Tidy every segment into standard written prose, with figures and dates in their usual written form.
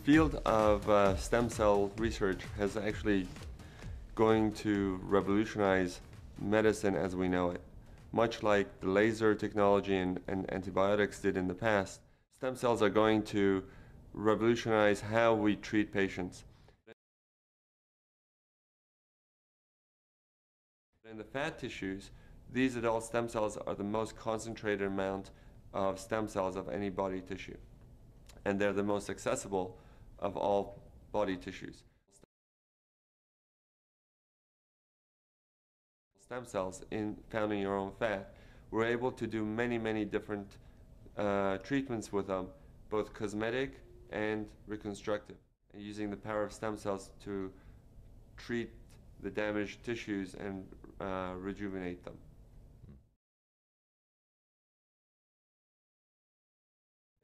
field of stem cell research has actually going to revolutionize medicine as we know it. Much like the laser technology and antibiotics did in the past, stem cells are going to revolutionize how we treat patients. In the fat tissues, these adult stem cells are the most concentrated amount of stem cells of any body tissue, and they're the most accessible of all body tissues. Stem cells found in your own fat, we're able to do many different treatments with them, both cosmetic and reconstructive, and using the power of stem cells to treat the damaged tissues and rejuvenate them.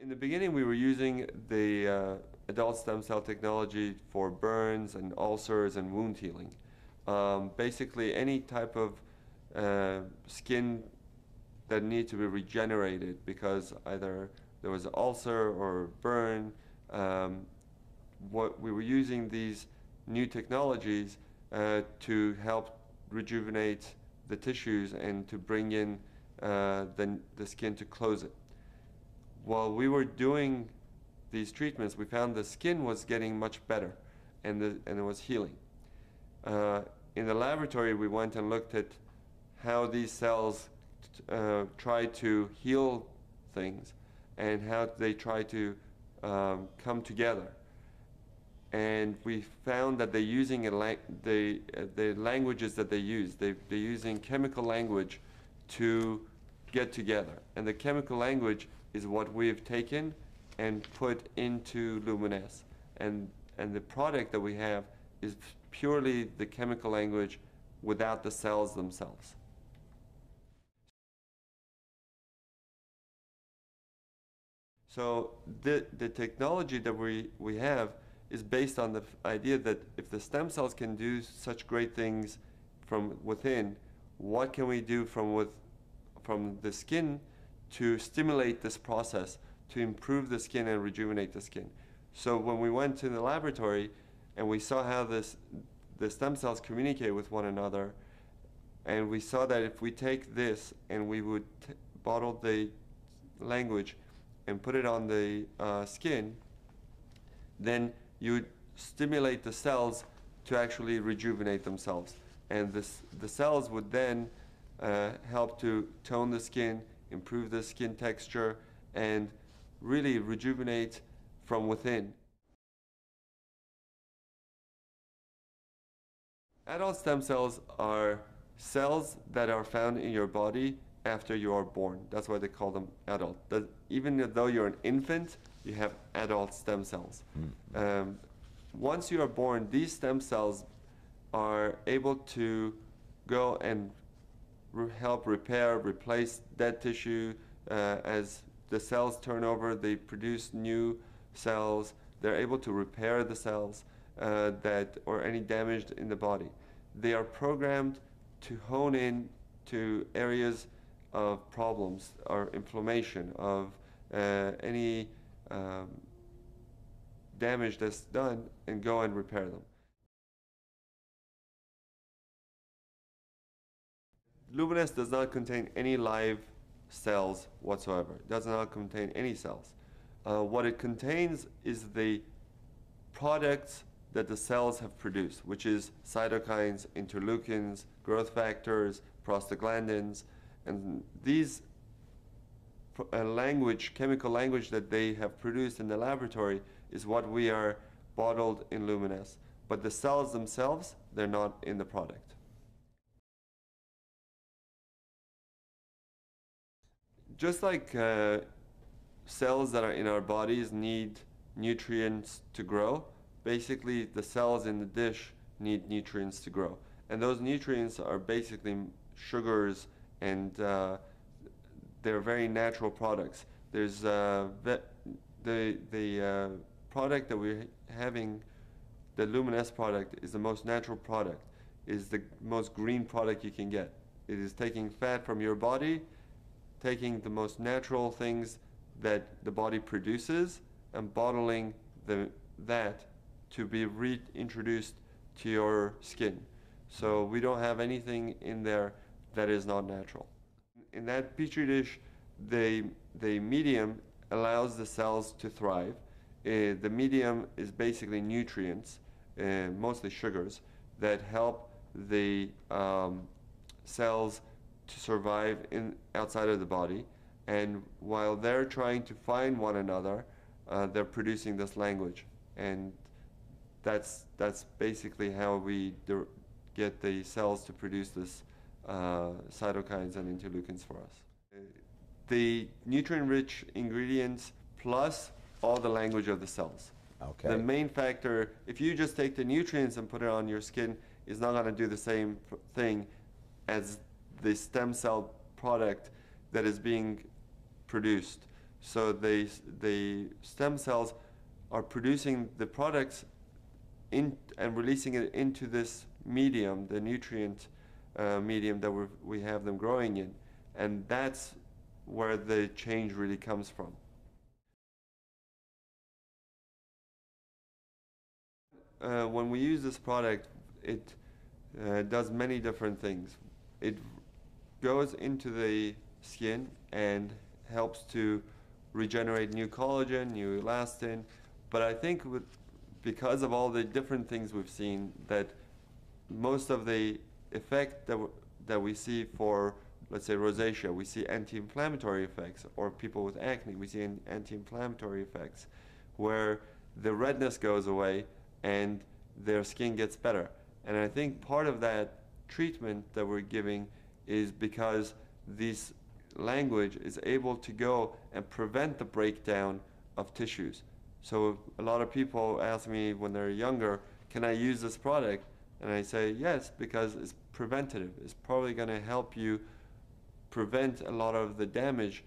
In the beginning, we were using the adult stem cell technology for burns and ulcers and wound healing. Basically, any type of skin that needs to be regenerated because either there was an ulcer or burn. What we were using these new technologies to help rejuvenate the tissues and to bring in the skin to close it. While we were doing these treatments, we found the skin was getting much better and it was healing. In the laboratory, we went and looked at how these cells try to heal things and how they try to come together. And we found that they're using the languages that they use. They're using chemical language to get together. And the chemical language is what we've taken and put into Luminesce. And the product that we have is purely the chemical language without the cells themselves. So the technology that we have is based on the idea that if the stem cells can do such great things from within, what can we do from the skin to stimulate this process, to improve the skin and rejuvenate the skin? So when we went to the laboratory and we saw how the stem cells communicate with one another, and we saw that if we take this and we would bottle the language and put it on the skin, then you would stimulate the cells to actually rejuvenate themselves. And the cells would then help to tone the skin, improve the skin texture, and really rejuvenate from within. Adult stem cells are cells that are found in your body after you are born. That's why they call them adult. Even though you're an infant, you have adult stem cells. Once you are born, these stem cells are able to go and help repair, replace dead tissue. As the cells turn over, they produce new cells. They're able to repair the cells or any damage in the body. They are programmed to hone in to areas of problems or inflammation, of any damage that's done, and go and repair them. Luminesce does not contain any live cells whatsoever. It does not contain any cells. What it contains is the products that the cells have produced, which is cytokines, interleukins, growth factors, prostaglandins, and these chemical language that they have produced in the laboratory is what we are bottled in Luminesce. But the cells themselves, they're not in the product. Just like cells that are in our bodies need nutrients to grow, basically the cells in the dish need nutrients to grow. And those nutrients are basically sugars, and they're very natural products. There's the product that we're having, the Luminesce product, is the most natural product, is the most green product you can get. It is taking fat from your body, taking the most natural things that the body produces, and bottling the that to be reintroduced to your skin. So we don't have anything in there that is not natural. In that petri dish, the medium allows the cells to thrive. The medium is basically nutrients, mostly sugars, that help the cells to survive outside of the body. And while they're trying to find one another, they're producing this language. And that's basically how we get the cells to produce this cytokines and interleukins for us. The nutrient-rich ingredients plus all the language of the cells. Okay. The main factor, if you just take the nutrients and put it on your skin, is not going to do the same thing as the stem cell product that is being produced. So the stem cells are producing the products and releasing it into this medium, the nutrient medium that we have them growing in, and that's where the change really comes from. When we use this product, it does many different things. It goes into the skin and helps to regenerate new collagen, new elastin, but I think because of all the different things we've seen, that most of the effect that we see for, let's say, rosacea, we see anti-inflammatory effects, or people with acne, we see anti-inflammatory effects, where the redness goes away and their skin gets better. And I think part of that treatment that we're giving is because this language is able to go and prevent the breakdown of tissues. So a lot of people ask me when they're younger, can I use this product? And I say yes, because it's preventative. It's probably going to help you prevent a lot of the damage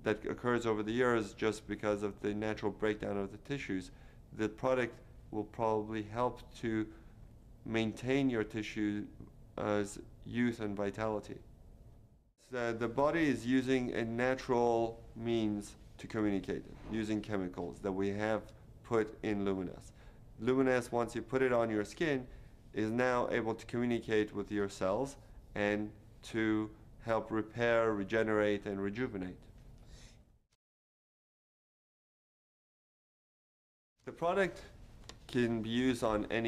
that occurs over the years just because of the natural breakdown of the tissues. The product will probably help to maintain your tissue's youth and vitality. The body is using a natural means to communicate, using chemicals that we have put in Luminesce. Luminesce, once you put it on your skin, is now able to communicate with your cells and to help repair, regenerate, and rejuvenate. The product can be used on at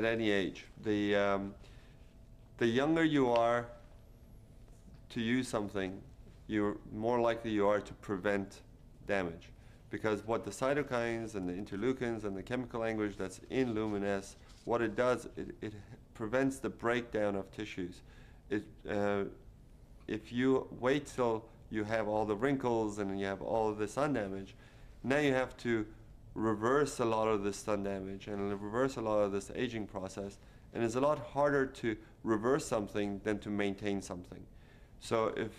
any age. The younger you are to use something, you're more likely you are to prevent damage. Because what the cytokines and the interleukins and the chemical language that's in Luminesce, what it does, it prevents the breakdown of tissues. If you wait till you have all the wrinkles and you have all of the sun damage, now you have to reverse a lot of this sun damage and reverse a lot of this aging process. And it's a lot harder to reverse something than to maintain something. So if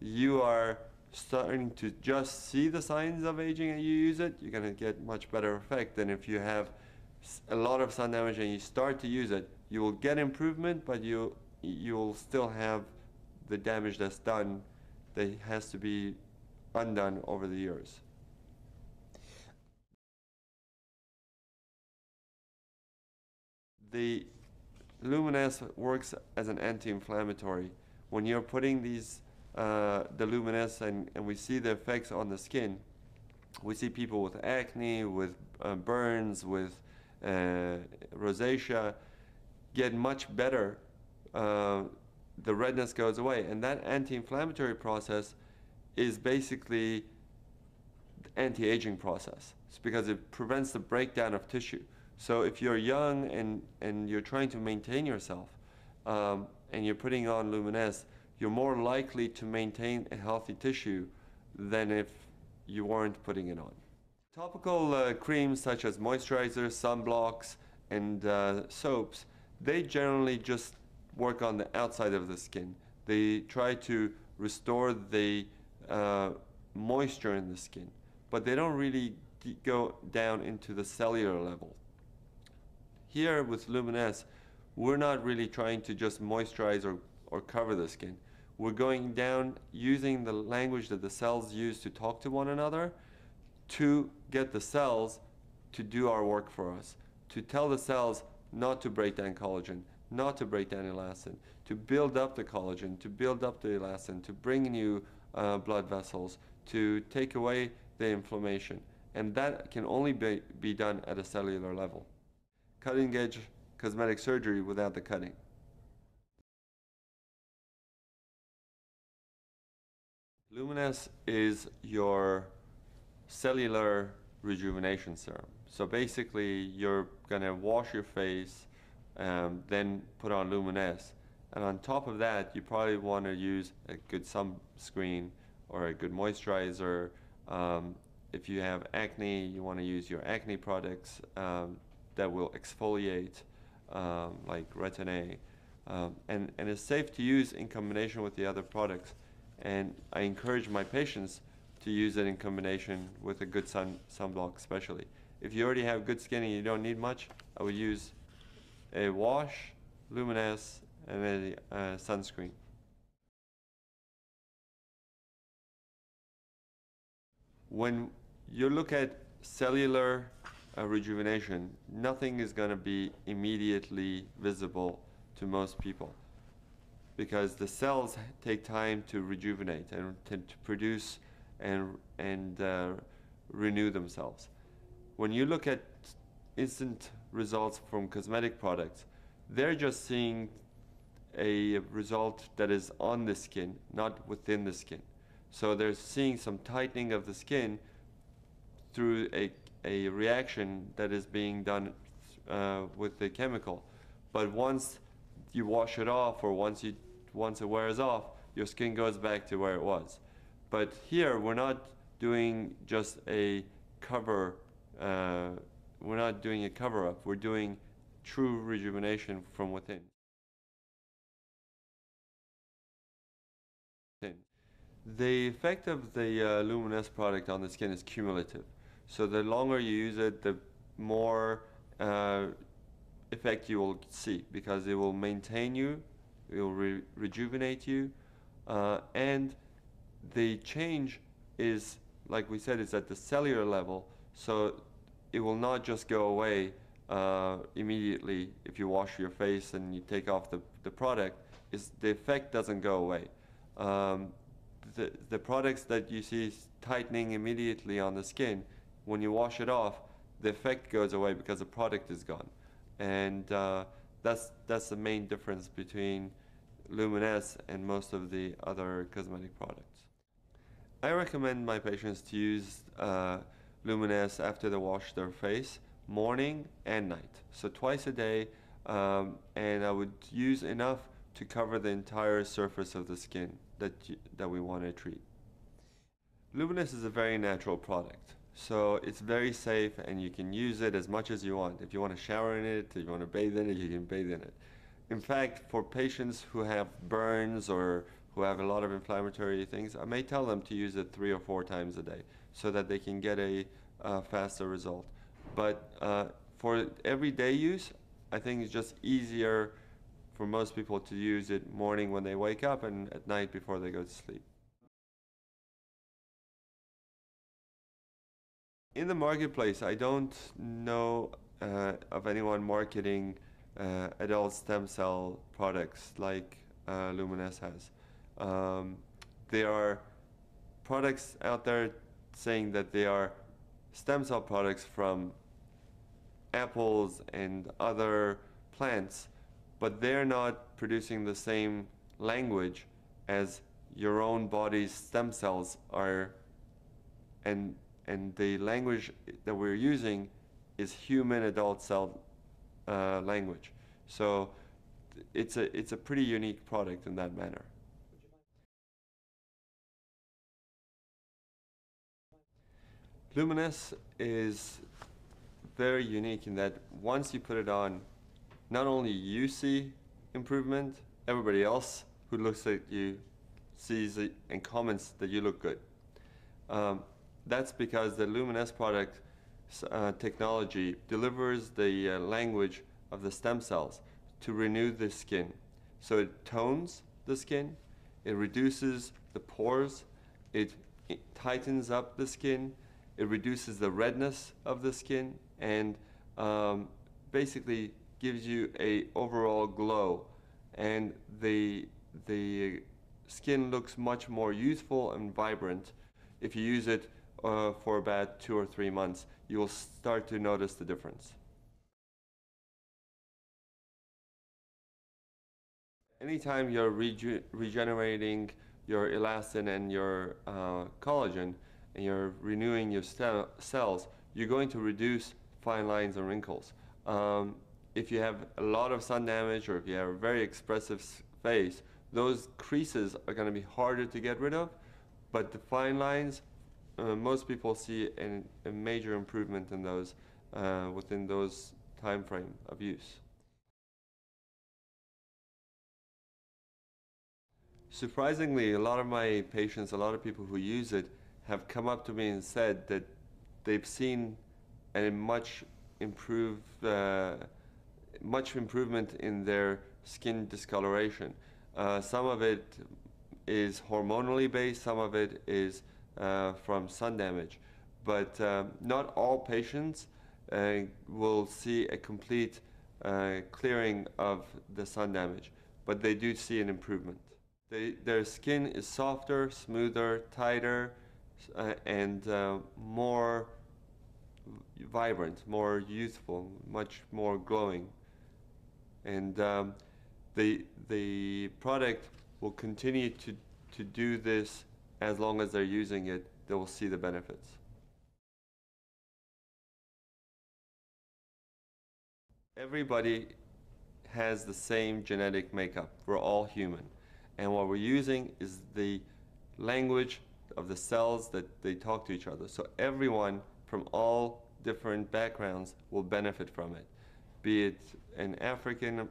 you are starting to just see the signs of aging and you use it, you're going to get much better effect than if you have a lot of sun damage and you start to use it. You will get improvement, but you'll still have the damage that's done that has to be undone over the years. The Luminesce works as an anti-inflammatory. When you're putting these the Luminesce and we see the effects on the skin, we see people with acne, with burns, with rosacea get much better. The redness goes away, and that anti-inflammatory process is basically the anti-aging process. It's because it prevents the breakdown of tissue. So if you're young and you're trying to maintain yourself and you're putting on Luminesce, you're more likely to maintain a healthy tissue than if you weren't putting it on. Topical creams such as moisturizers, sunblocks, and soaps, they generally just work on the outside of the skin. They try to restore the moisture in the skin, but they don't really go down into the cellular level. Here with Luminesce, we're not really trying to just moisturize or cover the skin. We're going down using the language that the cells use to talk to one another to get the cells to do our work for us, to tell the cells not to break down collagen, not to break down elastin, to build up the collagen, to build up the elastin, to bring new blood vessels, to take away the inflammation. And that can only be done at a cellular level. Cutting edge cosmetic surgery without the cutting. Luminesce is your cellular rejuvenation serum. So basically, you're going to wash your face, then put on Luminesce. And on top of that, you probably want to use a good sunscreen or a good moisturizer. If you have acne, you want to use your acne products that will exfoliate, like Retin-A. And it's safe to use in combination with the other products. And I encourage my patients to use it in combination with a good sunblock especially. If you already have good skin and you don't need much, I would use a wash, Luminesce, and a sunscreen. When you look at cellular rejuvenation, nothing is going to be immediately visible to most people, because the cells take time to rejuvenate and to produce and renew themselves. When you look at instant results from cosmetic products, they're just seeing a result that is on the skin, not within the skin. So they're seeing some tightening of the skin through a reaction that is being done with the chemical. But once you wash it off, or once it wears off, your skin goes back to where it was. But here, we're not doing just a cover, we're not doing a cover-up, we're doing true rejuvenation from within. The effect of the Luminesce product on the skin is cumulative. So the longer you use it, the more effect you will see, because it will maintain you, it will rejuvenate you, and the change is, like we said, is at the cellular level, so it will not just go away immediately if you wash your face and you take off the product. The effect doesn't go away. The products that you see tightening immediately on the skin, when you wash it off, the effect goes away because the product is gone. And that's the main difference between Luminesce and most of the other cosmetic products. I recommend my patients to use Luminesce after they wash their face, morning and night. So twice a day, and I would use enough to cover the entire surface of the skin that we want to treat. Luminesce is a very natural product, so it's very safe and you can use it as much as you want. If you want to shower in it, if you want to bathe in it, you can bathe in it. In fact, for patients who have burns or who have a lot of inflammatory things, I may tell them to use it 3 or 4 times a day so that they can get a faster result. But for everyday use, I think it's just easier for most people to use it morning when they wake up and at night before they go to sleep. In the marketplace, I don't know of anyone marketing adult stem cell products like Luminesce has. There are products out there saying that they are stem cell products from apples and other plants, but they're not producing the same language as your own body's stem cells are, and the language that we're using is human adult cell language. So it's a pretty unique product in that manner. Luminesce is very unique in that once you put it on, not only you see improvement, everybody else who looks at you sees it and comments that you look good. That's because the Luminesce product technology delivers the language of the stem cells to renew the skin. So it tones the skin, it reduces the pores, it tightens up the skin, It reduces the redness of the skin and basically gives you a overall glow, and the skin looks much more youthful and vibrant. If you use it for about 2 or 3 months, you will start to notice the difference. Anytime you're regenerating your elastin and your collagen, and you're renewing your cells, you're going to reduce fine lines and wrinkles. If you have a lot of sun damage, or if you have a very expressive face, those creases are going to be harder to get rid of, but the fine lines, most people see a major improvement in those within those time frame of use. Surprisingly, a lot of my patients, a lot of people who use it, have come up to me and said that they've seen a much improvement in their skin discoloration. Some of it is hormonally based, some of it is from sun damage, but not all patients will see a complete clearing of the sun damage, but they do see an improvement. Their skin is softer, smoother, tighter, and more vibrant, more youthful, much more glowing. And the product will continue to do this as long as they're using it. They will see the benefits. Everybody has the same genetic makeup. We're all human. And what we're using is the language of the cells that they talk to each other. So everyone from all different backgrounds will benefit from it, be it an African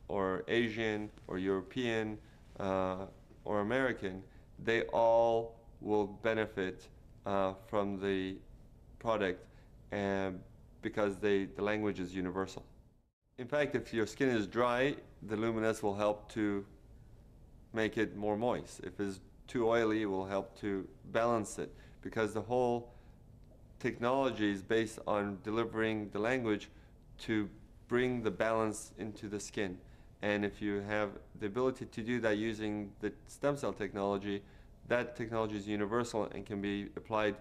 or Asian or European or American. They all will benefit from the product because the language is universal. In fact, if your skin is dry, the Luminesce will help to make it more moist. If it's too oily, it will help to balance it, because the whole technology is based on delivering the language to bring the balance into the skin. And if you have the ability to do that using the stem cell technology, that technology is universal and can be applied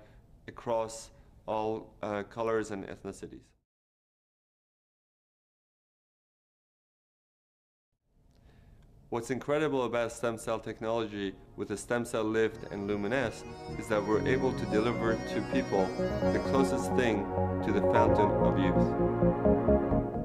across all colors and ethnicities. What's incredible about stem cell technology with the stem cell lift and Luminesce is that we're able to deliver to people the closest thing to the fountain of youth.